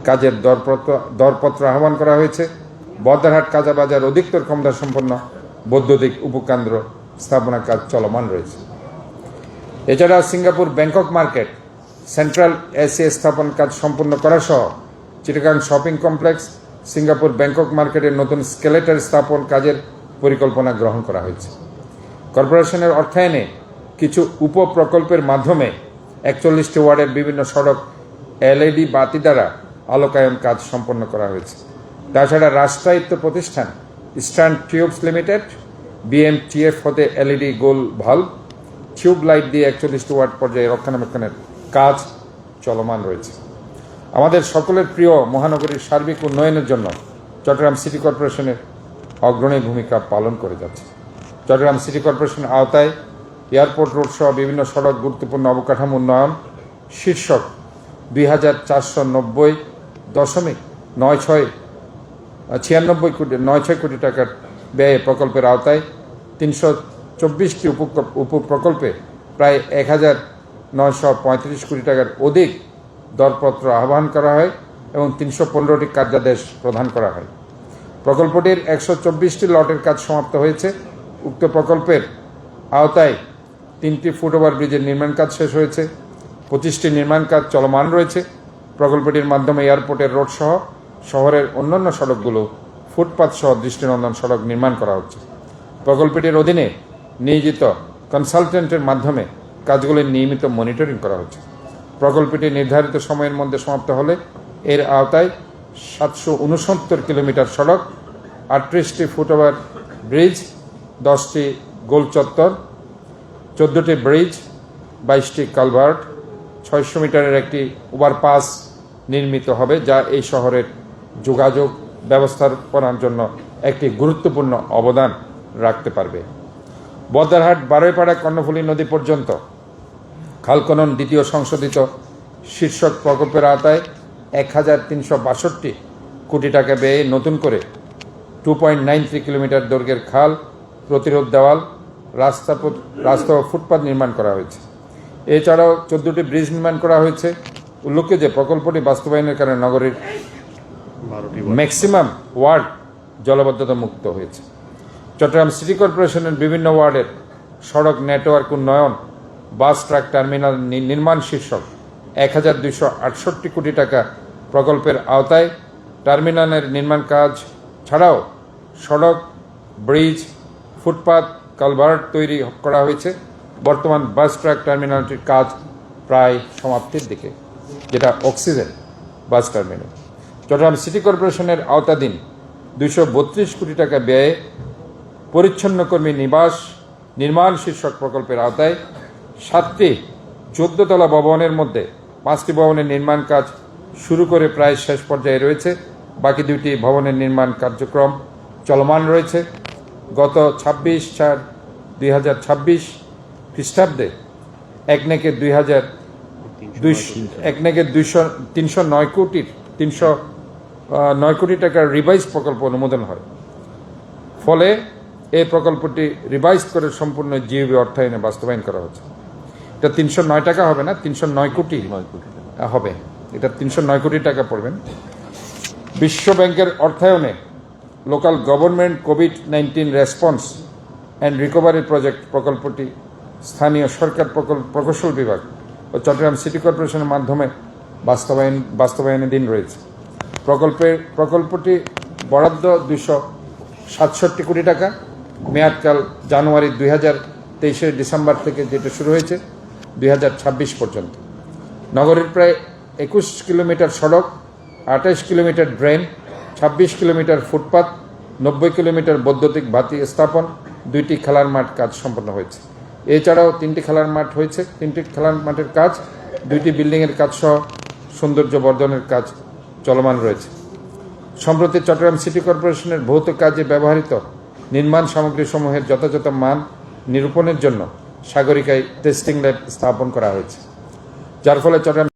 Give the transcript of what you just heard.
কাজের দরপত্র আহ্বান করা হয়েছে। বদ্দারহাট কাঁচাবাজার অধিকতর ক্ষমতা সম্পন্ন বৈদ্যুতিক উপকেন্দ্র স্থাপনার কাজ চলমান রয়েছে। এছাড়া Singapore Bangkok market central AC স্থাপন কাজ সম্পূর্ণ করা সহ Chittagong shopping complex Singapore Bangkok মার্কেটের নতুন স্কেলেটর স্থাপন কাজের পরিকল্পনা গ্রহণ করা হয়েছে। কর্পোরেশনের অর্থায়নে কিছু উপপ্রকল্পের মাধ্যমে 41টি ওয়ার্ডের বিভিন্ন সড়ক এলইডি বাতি দ্বারা আলোকায়ন কাজ সম্পন্ন করা হয়েছে। তাছাড়া রাষ্ট্রায়ত্ত প্রতিষ্ঠান ইস্টার্ন টিউবস লিমিটেড বিএমটিএফ হতে এলইডি গোল ভাল্ব টিউব লাইট দিয়ে 41টি ওয়ার্ড পর্যায়ে রক্ষণাবেক্ষণের কাজ চলমান রয়েছে। আমাদের সকলের প্রিয় মহানগরীর সার্বিক উন্নয়নের জন্য চট্টগ্রাম সিটি কর্পোরেশনের অগ্রণী ভূমিকা পালন করে যাচ্ছে। চট্টগ্রাম সিটি কর্পোরেশনের আওতায় এয়ারপোর্ট রোড সহ বিভিন্ন সড়ক গুরুত্বপূর্ণ অবকাঠামো উন্নয়ন শীর্ষক ২,৪৯০.96 কোটি টাকার ব্যয়ে প্রকল্পের আওতায় ৩২৪টি উপপ্রকল্পে প্রায় ১,৯৩৫ কোটি টাকার অধিক দরপত্র আহ্বান করা হয় এবং ৩১৫টি কার্যাদেশ প্রদান করা হয়। প্রকল্পটির ১২৪টি লটের কাজ সমাপ্ত হয়েছে। উক্ত প্রকল্পের আওতায় 3টি ফুটওভার ব্রিজের নির্মাণ কাজ শেষ হয়েছে, 25টি নির্মাণ কাজ চলমান রয়েছে। প্রকল্পটির মাধ্যমে এয়ারপোর্টের রোড সহ শহরের অন্যান্য সড়কগুলো ফুটপাথ সহ দৃষ্টিনন্দন সড়ক নির্মাণ করা হচ্ছে। প্রকল্পটির অধীনে নিয়োজিত কনসালটেন্টের মাধ্যমে কাজগুলির নিয়মিত মনিটরিং করা হচ্ছে। প্রকল্পটি নির্ধারিত সময়ের মধ্যে সমাপ্ত হলে এর আওতায় 769 কিলোমিটার সড়ক, 38টি ফুটওভার ব্রিজ, 10টি গোল চত্বর, 14টি ব্রিজ, 22টি কালভার্ট, 600 মিটারের একটি ওভারপাস নির্মিত হবে, যা এই শহরের যোগাযোগ ব্যবস্থাপনার জন্য একটি গুরুত্বপূর্ণ অবদান রাখতে পারবে। বদ্দারহাট বারৈপাড়া কর্ণফুলী নদী পর্যন্ত খাল খনন দ্বিতীয় সংশোধিত শীর্ষক প্রকল্পের আওতায় ১,৩৬২ কোটি টাকা ব্যয়ে নতুন করে 2.93 কিলোমিটার দৈর্ঘ্যের খাল, প্রতিরোধ দেওয়াল, রাস্তা ও ফুটপাথ নির্মাণ করা হয়েছে। এছাড়াও 14টি ব্রিজ নির্মাণ করা হয়েছে। উল্লেখ্য যে প্রকল্পটি বাস্তবায়নের কারণে নগরীর ম্যাক্সিমাম ওয়ার্ড জলাবদ্ধতা মুক্ত হয়েছে। চট্টগ্রাম সিটি কর্পোরেশনের বিভিন্ন ওয়ার্ডের সড়ক নেটওয়ার্ক উন্নয়ন, বাস ট্রাক টার্মিনাল নির্মাণ শীর্ষক ১,২৬৮ কোটি টাকা প্রকল্পের আওতায় টার্মিনালের নির্মাণ কাজ ছাড়াও সড়ক, ব্রিজ, ফুটপাথ, কালভার্ট তৈরি করা হয়েছে। বর্তমান বাস ট্রাক টার্মিনালটির কাজ প্রায় সমাপ্তির দিকে, যেটা oxygen bus terminal. Chittagong city কর্পোরেশনের আওতাধীন 232 কোটি টাকা ব্যয়ে পরিচ্ছন্ন কর্মী নিবাস নির্মাণ শীর্ষক প্রকল্পের আওতায় 7টি 14 তলা ভবনের মধ্যে 5টি ভবনের নির্মাণ কাজ শুরু করে প্রায় শেষ পর্যায়ে রয়েছে। বাকি 2টি ভবনের নির্মাণ কার্যক্রম চলমান রয়েছে। গত 26/4/2026 খ্রিস্টাব্দে একনেকে 309 কোটি টাকার রিভাইজ প্রকল্প অনুমোদন হয়। ফলে এই প্রকল্পটি রিভাইজ করে সম্পূর্ণ জিওবি অর্থায়নে বাস্তবায়ন করা হচ্ছে। এটা 309 টাকা হবে না, 309 কোটি হবে। এটা 309 কোটি টাকা পড়বেন। বিশ্ব ব্যাংকের অর্থায়নে local government COVID-19 response and recovery project প্রকল্পটি স্থানীয় সরকার প্রকৌশল বিভাগ ও চট্টগ্রাম সিটি কর্পোরেশনের মাধ্যমে বাস্তবায়নাধীন রয়েছে। প্রকল্পটি বরাদ্দ 267 কোটি টাকা। মেয়াদকাল জানুয়ারি 2023 ডিসেম্বর থেকে, যেটা শুরু হয়েছে 2026 পর্যন্ত। নগরীর প্রায় 21 কিলোমিটার সড়ক, 28 kilometre drain, 26 kilometre footpath, 90 kilometre বৈদ্যুতিক বাতি স্থাপন, 2টি খেলার মাঠ কাজ সম্পন্ন হয়েছে। এছাড়াও 3টি খেলার মাঠ হয়েছে। 3টি খেলার মাঠের কাজ, 2টি বিল্ডিংয়ের কাজ সহ সৌন্দর্য বর্ধনের কাজ চলমান রয়েছে। সম্প্রতি চট্টগ্রাম সিটি কর্পোরেশনের ভৌত কাজে ব্যবহৃত নির্মাণ সামগ্রীসমূহের যথাযথ মান নিরূপণের জন্য সাগরিকায় টেস্টিং ল্যাব স্থাপন করা হয়েছে, যার ফলে চট্টগ্রাম